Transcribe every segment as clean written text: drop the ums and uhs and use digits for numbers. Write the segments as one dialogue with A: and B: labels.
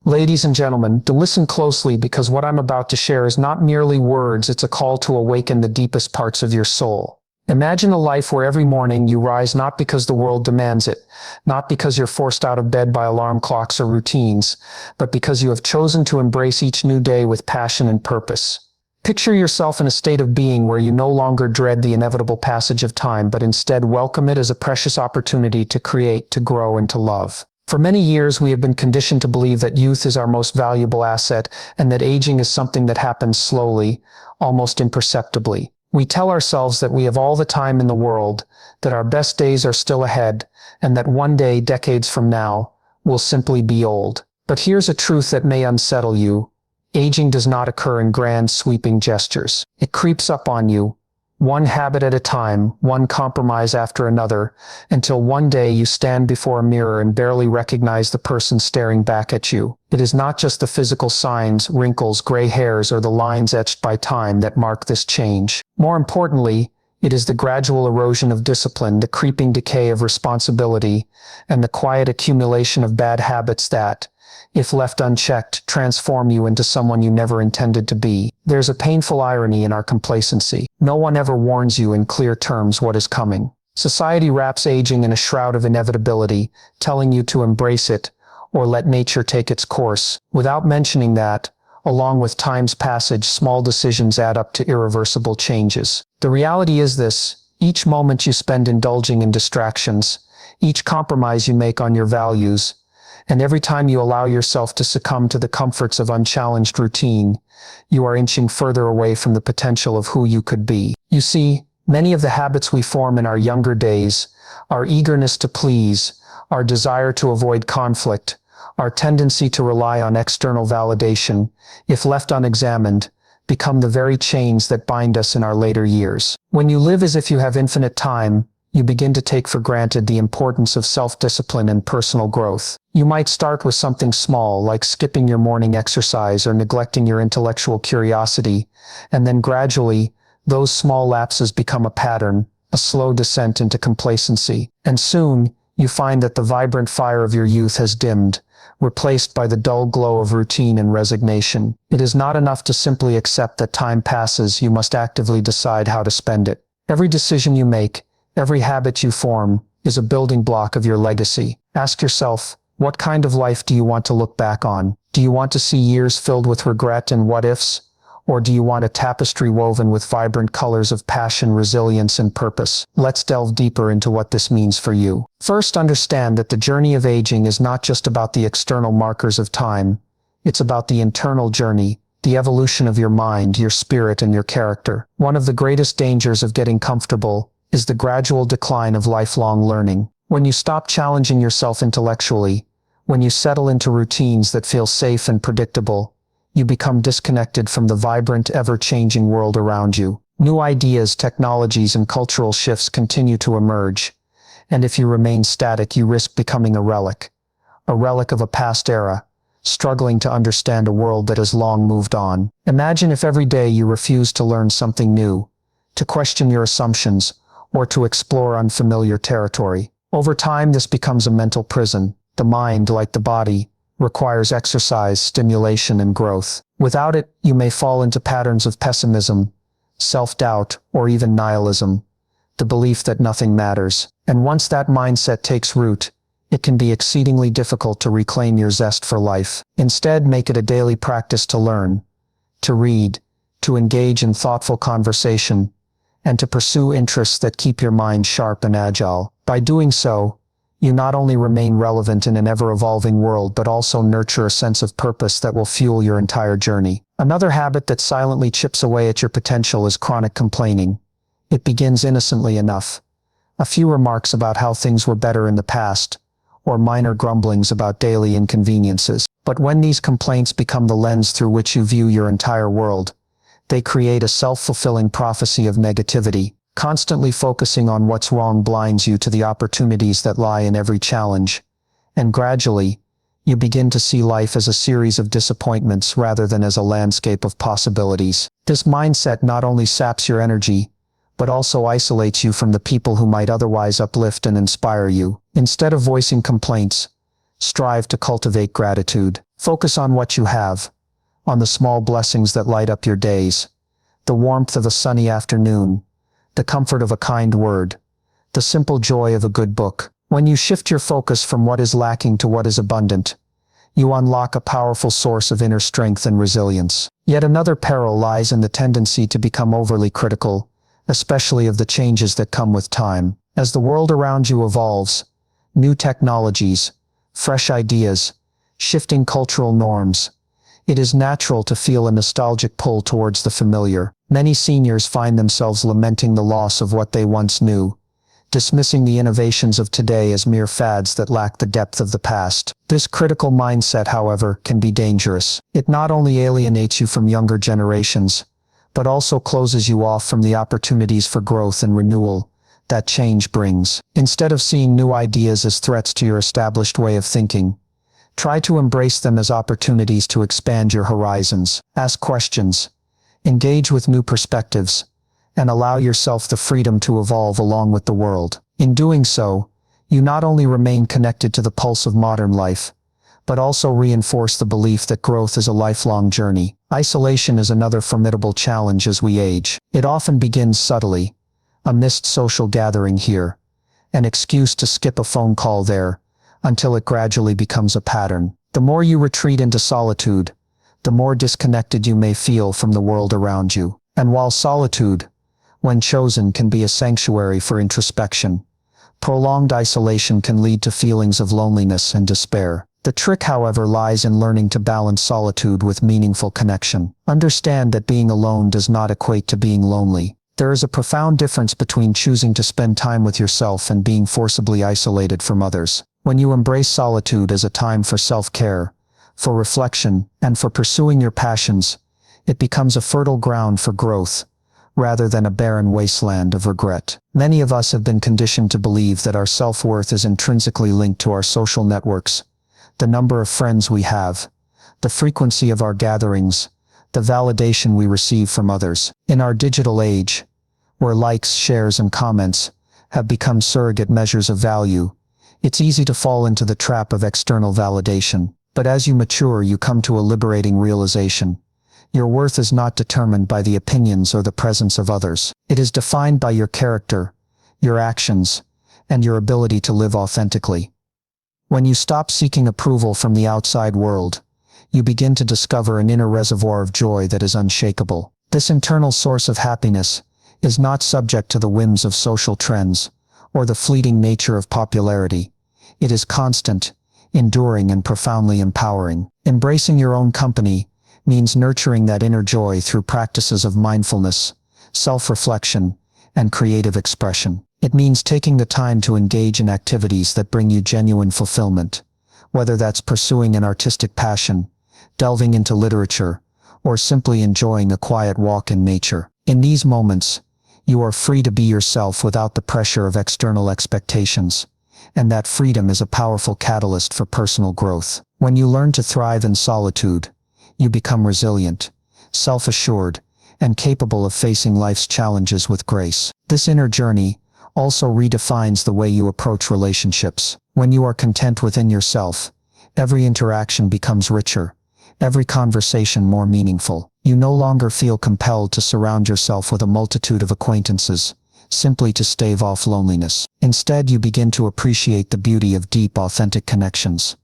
A: Ladies and gentlemen, to listen closely because what I'm about to share is not merely words, it's a call to awaken the deepest parts of your soul. Imagine a life where every morning you rise not because the world demands it, not because you're forced out of bed by alarm clocks or routines, but because you have chosen to embrace each new day with passion and purpose. Picture yourself in a state of being where you no longer dread the inevitable passage of time, but instead welcome it as a precious opportunity to create, to grow, and to love. For many years, we have been conditioned to believe that youth is our most valuable asset and that aging is something that happens slowly, almost imperceptibly. We tell ourselves that we have all the time in the world, that our best days are still ahead, and that one day, decades from now, we'll simply be old. But here's a truth that may unsettle you. Aging does not occur in grand, sweeping gestures. It creeps up on you, one habit at a time, one compromise after another, until one day you stand before a mirror and barely recognize the person staring back at you. It is not just the physical signs, wrinkles, gray hairs, or the lines etched by time that mark this change. More importantly, it is the gradual erosion of discipline, the creeping decay of responsibility, and the quiet accumulation of bad habits that, if left unchecked, transform you into someone you never intended to be. There's a painful irony in our complacency. No one ever warns you in clear terms what is coming. Society wraps aging in a shroud of inevitability, telling you to embrace it, or let nature take its course, without mentioning that, along with time's passage, small decisions add up to irreversible changes. The reality is this: each moment you spend indulging in distractions, each compromise you make on your values, and every time you allow yourself to succumb to the comforts of unchallenged routine, you are inching further away from the potential of who you could be. You see, many of the habits we form in our younger days, our eagerness to please, our desire to avoid conflict, our tendency to rely on external validation, if left unexamined, become the very chains that bind us in our later years. When you live as if you have infinite time, you begin to take for granted the importance of self-discipline and personal growth. You might start with something small, like skipping your morning exercise or neglecting your intellectual curiosity, and then gradually, those small lapses become a pattern, a slow descent into complacency. And soon, you find that the vibrant fire of your youth has dimmed, replaced by the dull glow of routine and resignation. It is not enough to simply accept that time passes, you must actively decide how to spend it. Every decision you make, every habit you form, is a building block of your legacy. Ask yourself, what kind of life do you want to look back on? Do you want to see years filled with regret and what-ifs? Or do you want a tapestry woven with vibrant colors of passion, resilience, and purpose? Let's delve deeper into what this means for you. First, understand that the journey of aging is not just about the external markers of time. It's about the internal journey, the evolution of your mind, your spirit, and your character. One of the greatest dangers of getting comfortable is the gradual decline of lifelong learning. When you stop challenging yourself intellectually, when you settle into routines that feel safe and predictable, you become disconnected from the vibrant, ever-changing world around you. New ideas, technologies, and cultural shifts continue to emerge, and if you remain static, you risk becoming a relic of a past era, struggling to understand a world that has long moved on. Imagine if every day you refused to learn something new, to question your assumptions, or to explore unfamiliar territory. Over time, this becomes a mental prison. The mind, like the body, requires exercise, stimulation, and growth. Without it, you may fall into patterns of pessimism, self-doubt, or even nihilism, the belief that nothing matters. And once that mindset takes root, it can be exceedingly difficult to reclaim your zest for life. Instead, make it a daily practice to learn, to read, to engage in thoughtful conversation, and to pursue interests that keep your mind sharp and agile. By doing so, you not only remain relevant in an ever-evolving world, but also nurture a sense of purpose that will fuel your entire journey. Another habit that silently chips away at your potential is chronic complaining. It begins innocently enough. A few remarks about how things were better in the past, or minor grumblings about daily inconveniences. But when these complaints become the lens through which you view your entire world, they create a self-fulfilling prophecy of negativity. Constantly focusing on what's wrong blinds you to the opportunities that lie in every challenge, and gradually, you begin to see life as a series of disappointments rather than as a landscape of possibilities. This mindset not only saps your energy, but also isolates you from the people who might otherwise uplift and inspire you. Instead of voicing complaints, Strive to cultivate gratitude. Focus on what you have, on the small blessings that light up your days, the warmth of a sunny afternoon, the comfort of a kind word, the simple joy of a good book. When you shift your focus from what is lacking to what is abundant, you unlock a powerful source of inner strength and resilience. Yet another peril lies in the tendency to become overly critical, especially of the changes that come with time. As the world around you evolves, new technologies, fresh ideas, shifting cultural norms, it is natural to feel a nostalgic pull towards the familiar. Many seniors find themselves lamenting the loss of what they once knew, dismissing the innovations of today as mere fads that lack the depth of the past. This critical mindset, however, can be dangerous. It not only alienates you from younger generations, but also closes you off from the opportunities for growth and renewal that change brings. Instead of seeing new ideas as threats to your established way of thinking, try to embrace them as opportunities to expand your horizons. Ask questions, engage with new perspectives, and allow yourself the freedom to evolve along with the world. In doing so, you not only remain connected to the pulse of modern life, but also reinforce the belief that growth is a lifelong journey. Isolation is another formidable challenge as we age. It often begins subtly, a missed social gathering here, an excuse to skip a phone call there, until it gradually becomes a pattern. The more you retreat into solitude, the more disconnected you may feel from the world around you. And while solitude, when chosen, can be a sanctuary for introspection, prolonged isolation can lead to feelings of loneliness and despair. The trick, however, lies in learning to balance solitude with meaningful connection. Understand that being alone does not equate to being lonely. There is a profound difference between choosing to spend time with yourself and being forcibly isolated from others. When you embrace solitude as a time for self-care, for reflection, and for pursuing your passions, it becomes a fertile ground for growth, rather than a barren wasteland of regret. Many of us have been conditioned to believe that our self-worth is intrinsically linked to our social networks, the number of friends we have, the frequency of our gatherings, the validation we receive from others. In our digital age, where likes, shares, and comments have become surrogate measures of value, it's easy to fall into the trap of external validation. But as you mature, you come to a liberating realization. Your worth is not determined by the opinions or the presence of others. It is defined by your character, your actions, and your ability to live authentically. When you stop seeking approval from the outside world, you begin to discover an inner reservoir of joy that is unshakable. This internal source of happiness is not subject to the whims of social trends or the fleeting nature of popularity. It is constant, enduring, and profoundly empowering. Embracing your own company means nurturing that inner joy through practices of mindfulness, self-reflection, and creative expression. It means taking the time to engage in activities that bring you genuine fulfillment, whether that's pursuing an artistic passion, delving into literature, or simply enjoying a quiet walk in nature. In these moments, you are free to be yourself without the pressure of external expectations, and that freedom is a powerful catalyst for personal growth. When you learn to thrive in solitude, you become resilient, self-assured, and capable of facing life's challenges with grace. This inner journey also redefines the way you approach relationships. When you are content within yourself, every interaction becomes richer, every conversation more meaningful. You no longer feel compelled to surround yourself with a multitude of acquaintances, simply to stave off loneliness. Instead, you begin to appreciate the beauty of deep, authentic connections,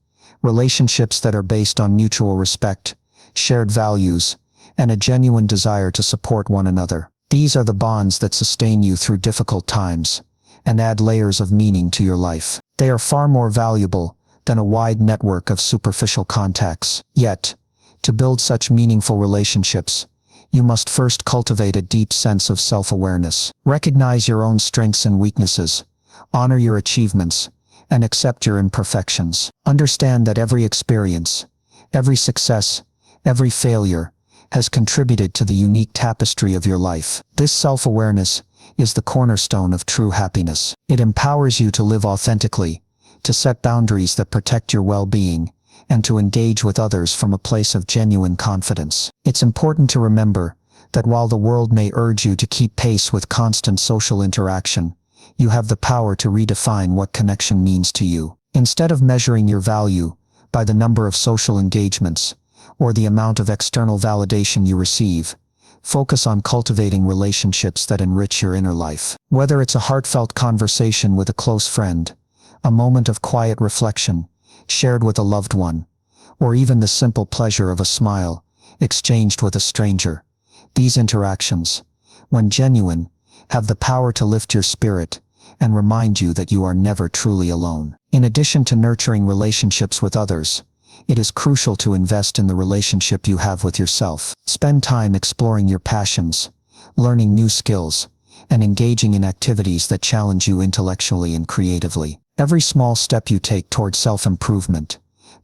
A: relationships that are based on mutual respect, shared values, and a genuine desire to support one another. These are the bonds that sustain you through difficult times and add layers of meaning to your life. They are far more valuable than a wide network of superficial contacts. Yet, to build such meaningful relationships, you must first cultivate a deep sense of self-awareness. Recognize your own strengths and weaknesses, honor your achievements, and accept your imperfections. Understand that every experience, every success, every failure, has contributed to the unique tapestry of your life. This self-awareness is the cornerstone of true happiness. It empowers you to live authentically, to set boundaries that protect your well-being, and to engage with others from a place of genuine confidence. It's important to remember that while the world may urge you to keep pace with constant social interaction, you have the power to redefine what connection means to you.
B: Instead of measuring your value by the number of social engagements or the amount of external validation you receive, focus on cultivating relationships that enrich your inner life. Whether it's a heartfelt conversation with a close friend, a moment of quiet reflection shared with a loved one, or even the simple pleasure of a smile exchanged with a stranger, these interactions, when genuine, have the power to lift your spirit and remind you that you are never truly alone. In addition to nurturing relationships with others, it is crucial to invest in the relationship you have with yourself. Spend time exploring your passions, learning new skills, and engaging in activities that challenge you intellectually and creatively. Every small step you take toward self-improvement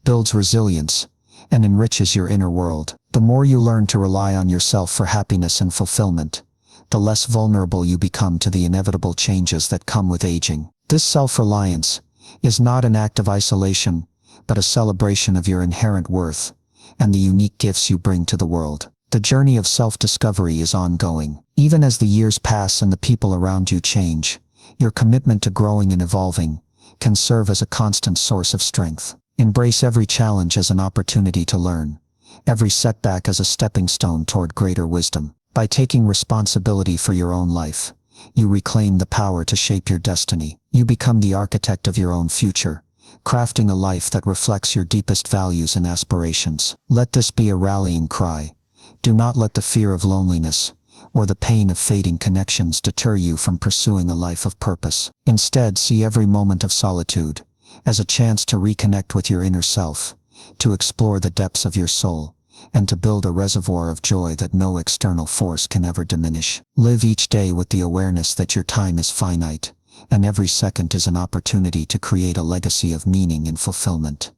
B: builds resilience and enriches your inner world. The more you learn to rely on yourself for happiness and fulfillment, the less vulnerable you become to the inevitable changes that come with aging. This self-reliance is not an act of isolation, but a celebration of your inherent worth and the unique gifts you bring to the world. The journey of self-discovery is ongoing. Even as the years pass and the people around you change, your commitment to growing and evolving can serve as a constant source of strength. Embrace every challenge as an opportunity to learn, every setback as a stepping stone toward greater wisdom. By taking responsibility for your own life, you reclaim the power to shape your destiny. You become the architect of your own future, crafting a life that reflects your deepest values and aspirations. Let this be a rallying cry. Do not let the fear of loneliness or the pain of fading connections deter you from pursuing a life of purpose. Instead, see every moment of solitude as a chance to reconnect with your inner self, to explore the depths of your soul, and to build a reservoir of joy that no external force can ever diminish. Live each day with the awareness that your time is finite, and every second is an opportunity to create a legacy of meaning and fulfillment.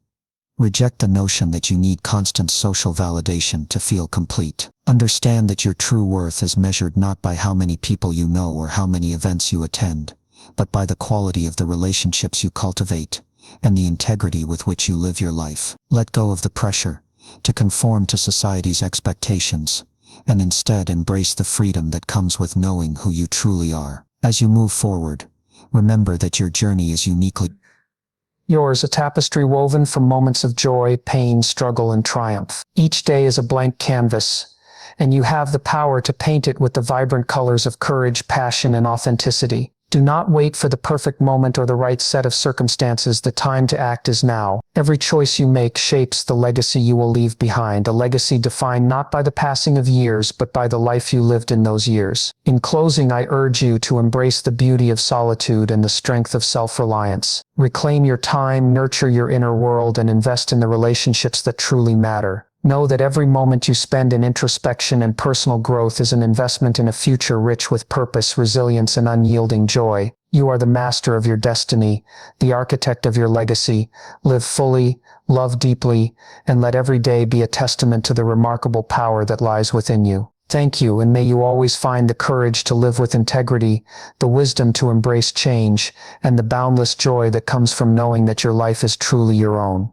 B: Reject the notion that you need constant social validation to feel complete. Understand that your true worth is measured not by how many people you know or how many events you attend, but by the quality of the relationships you cultivate and the integrity with which you live your life. Let go of the pressure to conform to society's expectations, and instead embrace the freedom that comes with knowing who you truly are. As you move forward, remember that your journey is uniquely
A: yours, a tapestry woven from moments of joy, pain, struggle, and triumph. Each day is a blank canvas, and you have the power to paint it with the vibrant colors of courage, passion, and authenticity. Do not wait for the perfect moment or the right set of circumstances. The time to act is now. Every choice you make shapes the legacy you will leave behind, a legacy defined not by the passing of years, but by the life you lived in those years. In closing, I urge you to embrace the beauty of solitude and the strength of self-reliance. Reclaim your time, nurture your inner world, and invest in the relationships that truly matter. Know that every moment you spend in introspection and personal growth is an investment in a future rich with purpose, resilience, and unyielding joy. You are the master of your destiny, the architect of your legacy. Live fully, love deeply, and let every day be a testament to the remarkable power that lies within you. Thank you, and may you always find the courage to live with integrity, the wisdom to embrace change, and the boundless joy that comes from knowing that your life is truly your own.